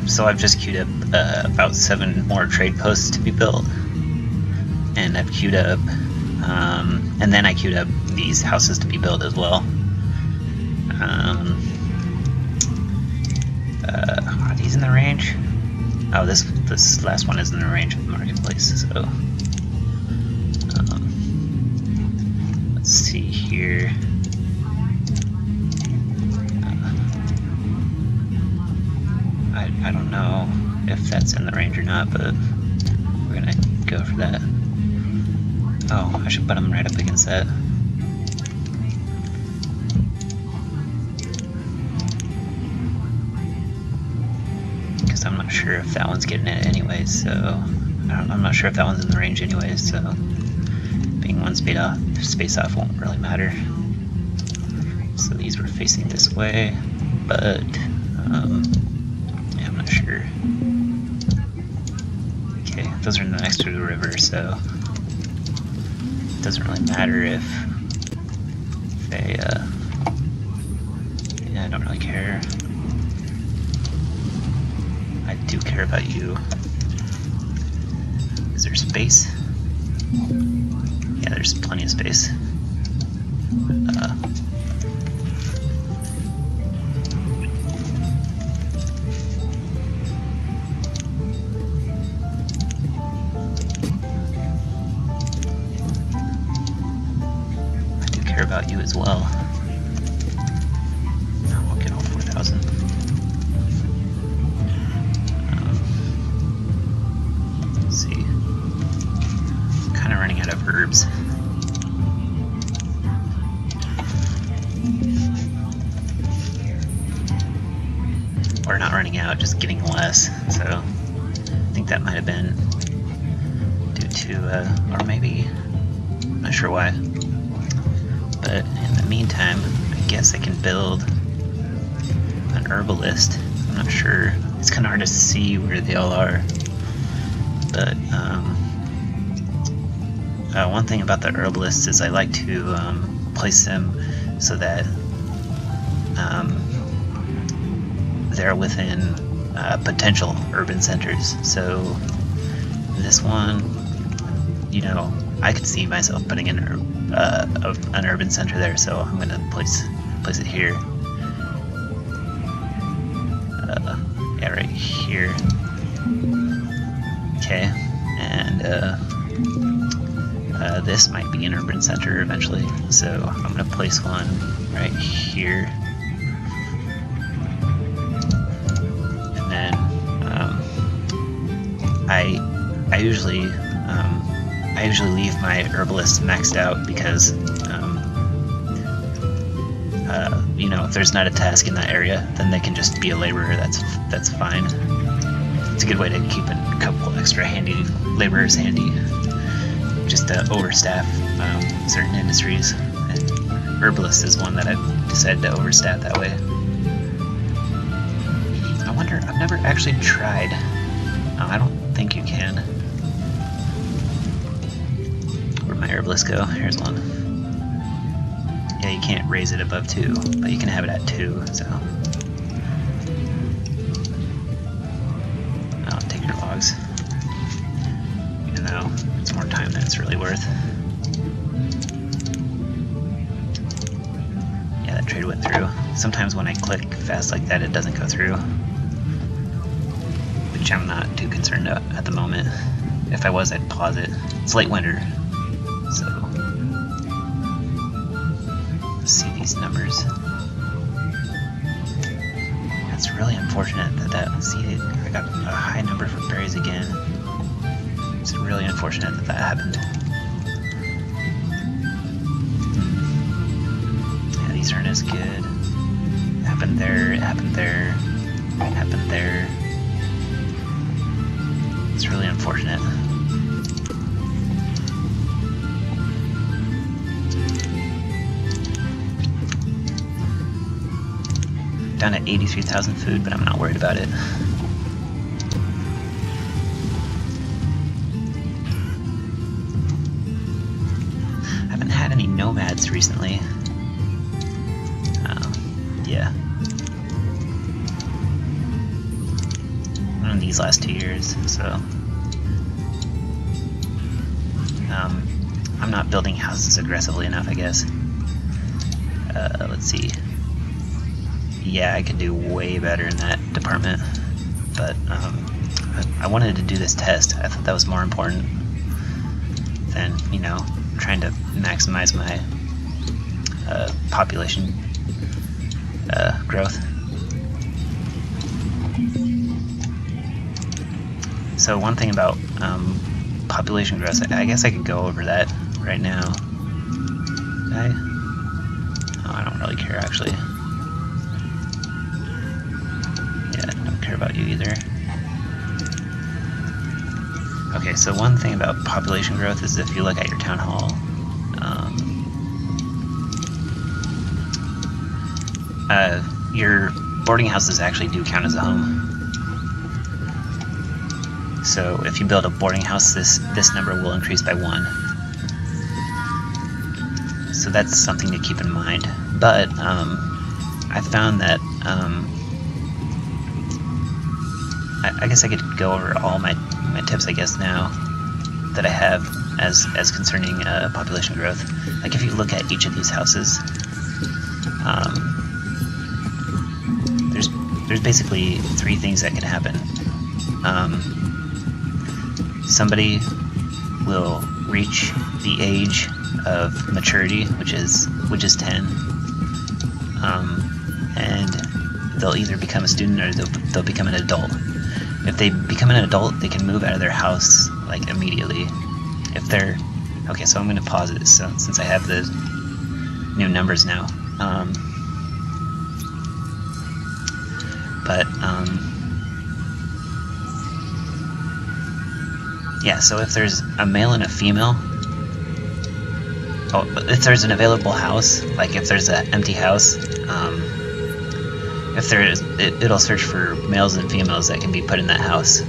So I've just queued up about 7 more trade posts to be built, and I've queued up, and then I queued up these houses to be built as well. Are these in the range? Oh, this last one is in the range of the marketplace. So let's see here. I don't know if that's in the range or not, but we're gonna go for that. Oh, I should put them right up against that. Because I'm not sure if that one's getting it anyways, so I'm not sure if that one's in the range anyways, so being one space off won't really matter. So these were facing this way, but yeah, I'm not sure. Okay, those are next to the river, so it doesn't really matter if they, yeah, I don't really care. I do care about you. Is there space? Yeah, there's plenty of space. About you as well. I'll get all 4,000. Let's see. I'm kind of running out of herbs. Or not running out, just getting less. So I think that might have been due to, or maybe, I'm not sure why. But in the meantime, I guess I can build an herbalist. I'm not sure. It's kind of hard to see where they all are. But one thing about the herbalists is I like to place them so that they're within potential urban centers. So this one, you know, I could see myself putting in an urban center there, so I'm gonna place it here. Yeah, right here. Okay, and this might be an urban center eventually, so I'm gonna place one right here, and then I usually leave my herbalist maxed out because, you know, if there's not a task in that area, then they can just be a laborer. That's fine. It's a good way to keep a couple extra handy laborers handy, just to overstaff certain industries. And herbalist is one that I've decided to overstaff that way. I wonder. I've never actually tried. I don't think you can. Where'd my herbalist go? Here's one. Yeah, you can't raise it above 2, but you can have it at 2, so. I'll take your logs. Even though it's more time than it's really worth. Yeah, that trade went through. Sometimes when I click fast like that, it doesn't go through. Which I'm not too concerned at the moment. If I was, I'd pause it. It's late winter, so let's see these numbers. That's really unfortunate that see, I got a high number for berries again. It's really unfortunate that happened. Yeah, these aren't as good. It happened there, it happened there, it happened there. It's really unfortunate. Down at 83,000 food, but I'm not worried about it. I haven't had any nomads recently. Yeah. from these last 2 years, so I'm not building houses aggressively enough, I guess. Let's see. Yeah, I could do way better in that department, but I wanted to do this test. I thought that was more important than, you know, trying to maximize my population growth. So one thing about population growth, I guess I could go over that right now. I don't really care, actually. Yeah, I don't care about you either. Okay, so one thing about population growth is if you look at your town hall, your boarding houses actually do count as a home. So if you build a boarding house, this number will increase by 1. So that's something to keep in mind. But I found that I guess I could go over all my tips, I guess, now that I have as concerning population growth. Like if you look at each of these houses, there's basically 3 things that can happen. Somebody will reach the age of maturity, which is 10, and they'll either become a student or they'll become an adult. If they become an adult, they can move out of their house like immediately. If they're okay, so I'm going to pause it since I have the new numbers now. Yeah, so if there's a male and a female, if there's an available house, like if there's an empty house, if there is, it'll search for males and females that can be put in that house,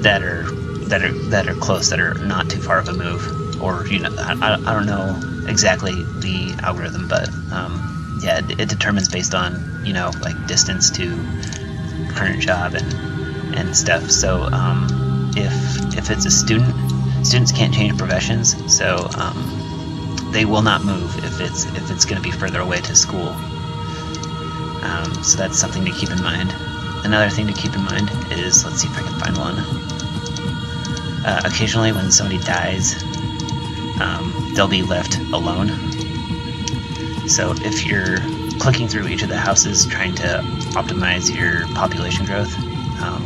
that are close, that are not too far of a move, or you know, I don't know exactly the algorithm, but yeah, it determines based on, you know, like distance to current job and stuff. So if it's a student, students can't change professions, so they will not move if it's going to be further away to school. So that's something to keep in mind. Another thing to keep in mind is, let's see if I can find one. Occasionally when somebody dies, they'll be left alone. So if you're clicking through each of the houses trying to optimize your population growth,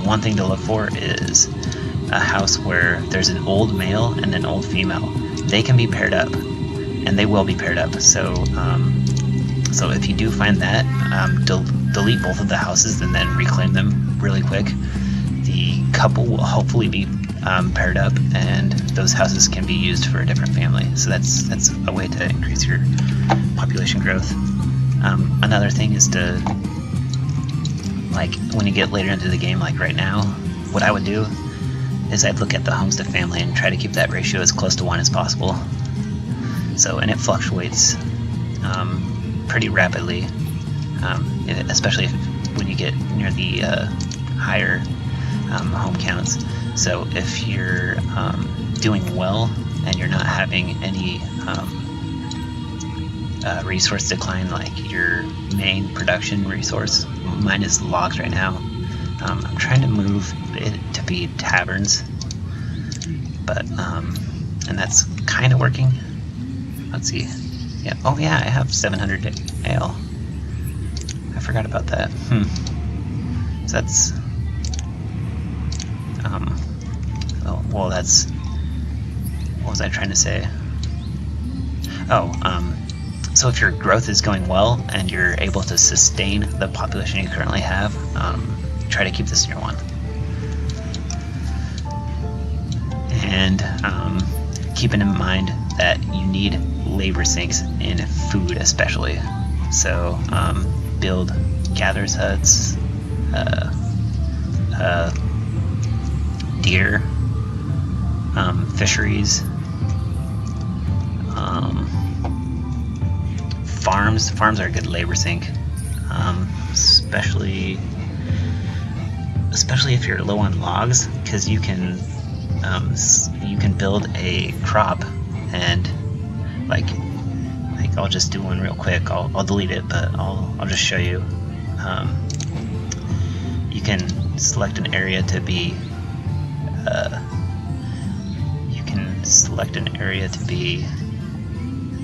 one thing to look for is a house where there's an old male and an old female. They can be paired up, and they will be paired up. So so if you do find that, delete both of the houses and then reclaim them really quick. The couple will hopefully be paired up, and those houses can be used for a different family. So that's a way to increase your population growth. Another thing is to, like, when you get later into the game, like right now, what I would do is I'd look at the homes to family and try to keep that ratio as close to 1 as possible. So, and it fluctuates pretty rapidly, especially when you get near the higher home counts. So if you're doing well and you're not having any resource decline, like your main production resource, mine is logs right now. I'm trying to move it to be taverns, but and that's kind of working. Let's see. Yeah. Oh yeah, I have 700 ale. I forgot about that. So that's oh, well, that's, what was I trying to say? Oh, so if your growth is going well and you're able to sustain the population you currently have, try to keep this near 1. And keeping in mind that you need labor sinks in food especially. So build gatherers huts, deer, fisheries, farms. Farms are a good labor sink, especially especially if you're low on logs, because you can build a crop, and like I'll just do one real quick. I'll delete it, but I'll just show you. You can select an area to be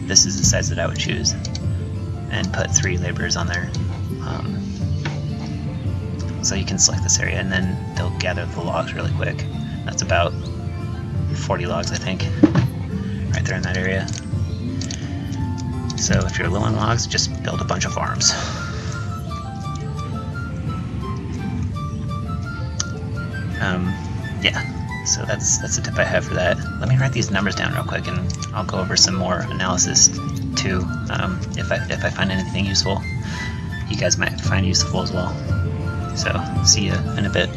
this is the size that I would choose, and put 3 laborers on there. So you can select this area, and then they'll gather the logs really quick. That's about 40 logs, I think, right there in that area. So if you're low on logs, just build a bunch of farms. Yeah, so that's the tip I have for that. Let me write these numbers down real quick, and I'll go over some more analysis too, if I find anything useful. You guys might find useful as well. So see you in a bit.